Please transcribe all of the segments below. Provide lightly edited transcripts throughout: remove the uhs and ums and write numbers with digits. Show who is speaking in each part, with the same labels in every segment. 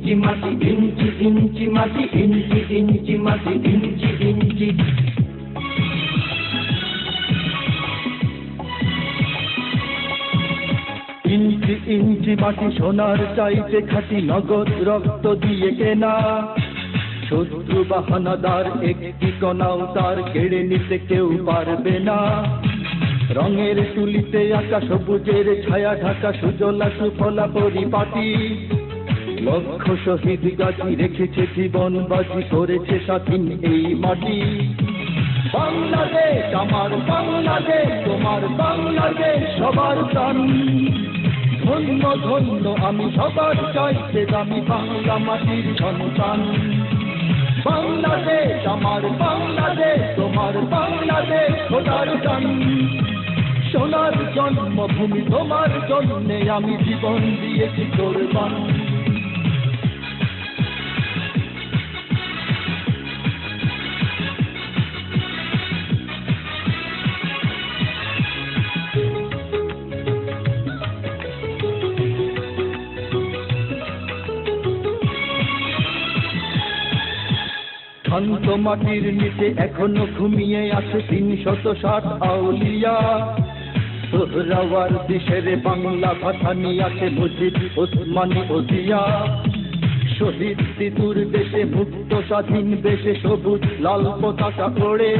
Speaker 1: ইঞ্চি মাটি ইঞ্চি ইঞ্চি মাটি ইঞ্চি ইঞ্চি মাটি ইঞ্চি ইঞ্চি
Speaker 2: ইঞ্চি ইঞ্চি মাটি সোনার চাইতে খাঁটি নগদ রক্ত দিয়ে কেনা শত্রু বাহানাদার একটি কণাও তার কেড়ে নিতে কেউ পারবে না রঙের তুলিতে আঁকা সবুজের ছায়া ঢাকা সুজলা সুফলা পরিপাটি লক্ষ শহীদ গাছি রেখেছে জীবন বাজি করেছে স্বাধীন এই মাটি বাংলাদেশ আমার বাংলাদেশ তোমার বাংলাদেশ সবার প্রাণ ধন্য ধন্য আমি সবার চাইতে দামি বাংলা মাটির সন্তান বাংলাদেশ আমার বাংলাদেশ তোমার বাংলাদেশ খোদার গান সোনার জন্মভূমি তোমার জন্যে আমি জীবন দিয়েছি কোরবান শান্ত মাটির নিচে এখনো ঘুমিয়ে আছে ৩৬০ আউলিয়া সোহরাওয়ার দেশের বাংলা ভাষা নিয়ে আছে মুজিব ওসমানী ওজিয়া শহীদ তিতুর দেশে মুক্ত স্বাধীন দেশে সবুজ লাল পতাকা ওড়ে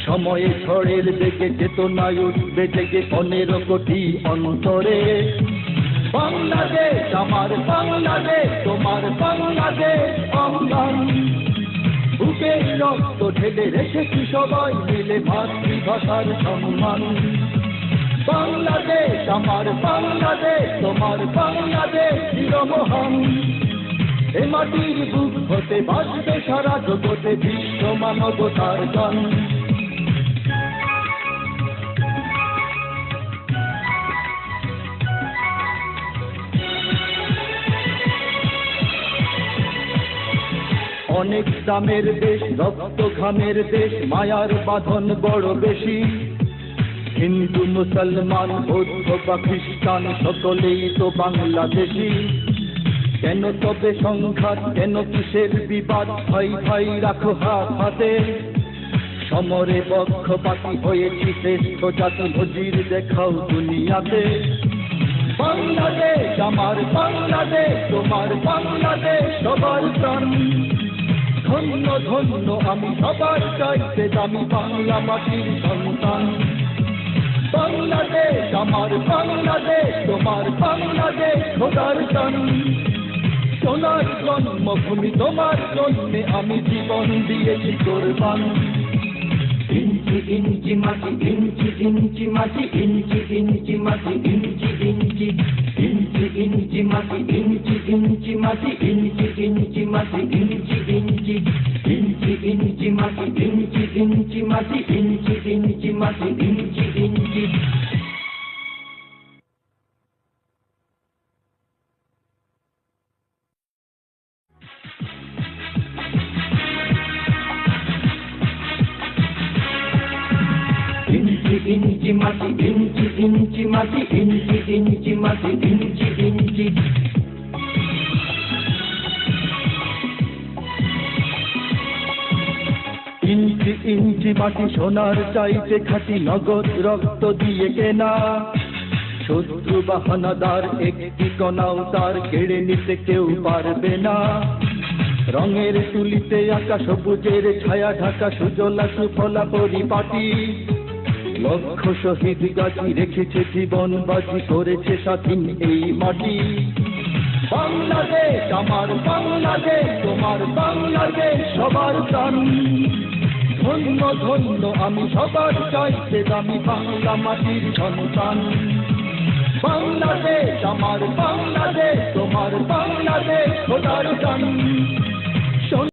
Speaker 2: সময়ে ঝড়ের বেগে চেতনায় উঠবে জেগে ১৫ কোটি অন্তরে বাংলাদেশ আমার বাংলাদেশ তোমার বাংলাদেশ অঙ্গন বুকে রক্ত ঢেলে রেখেছি সবাই মিলে মাতৃভাষার সম্মান বাংলাদেশ আমার বাংলাদেশ তোমার বাংলাদেশ চিরমহান এ মাটির বুক হতে বাজবে সারা জগতে বিশ্ব মানবতার গান অনেক দামের দেশ রক্ত ঘামের দেশ মায়ার বাঁধন বড় বেশি হিন্দু মুসলমান বৌদ্ধ বা খ্রিস্টান সকলেই তো বাংলাদেশি কেন তবে সংঘাত কেন কিসের বিবাদ ভাই ভাই রাখো হাত হাতে সমরে পক্ষপাতী হয়েছি শ্রেষ্ঠ জাতি নজির দেখাও দুনিয়াতে বাংলাদেশ আমার বাংলাদেশ তোমার বাংলাদেশ সবার প্রাণ ধন্য ধন্য আমি সবার চাইতে দামি বাংলা মাটির সন্তান বাংলাদেশ আমার বাংলাদেশ তোমার বাংলাদেশ খোদার গান সোনার জন্মভূমি তোমার জন্যে আমি জীবন দিয়েছি কোরবান
Speaker 1: ইঞ্চি ইঞ্চি মাটি ইঞ্চি ইঞ্চি মাটি ইঞ্চি ইঞ্চি মাটি ইঞ্চি ইঞ্চি ইঞ্চি ইঞ্চি মাটি ইঞ্চি ইঞ্চি মাটি ইঞ্চি ইঞ্চি মাটি ইঞ্চি ইঞ্চি ইঞ্চি ইঞ্চি মাটি ইঞ্চি ইঞ্চি মাটি ইঞ্চি ইঞ্চি মাটি ইঞ্চি ইঞ্চি ইঞ্চি মাটি ইঞ্চি ইঞ্চি মাটি ইঞ্চি ইঞ্চি মাটি ইঞ্চি ইঞ্চি
Speaker 2: ইঞ্চি ইঞ্চি মাটি সোনার চাইতে খাঁটি নগদ রক্ত দিয়ে কেনা শত্রু বাহানাদার একটি কণাও তার কেড়ে নিতে কেউ পারবে না রঙের তুলিতে আঁকা সবুজের ছায়া ঢাকা সুজলা সুফলা পরিপাটি লক্ষ শহীদ গাছি রেখেছে জীবন বাজি করেছে স্বাধীন এই মাটি বাংলাদেশ আমার বাংলাদেশ তোমার বাংলাদেশ সবার প্রাণ ধন্য ধন্য আমি সবার চাইতে দামি বাংলা মাটির সন্তান বাংলাদেশ আমার বাংলাদেশ তোমার বাংলাদেশ খোদার গান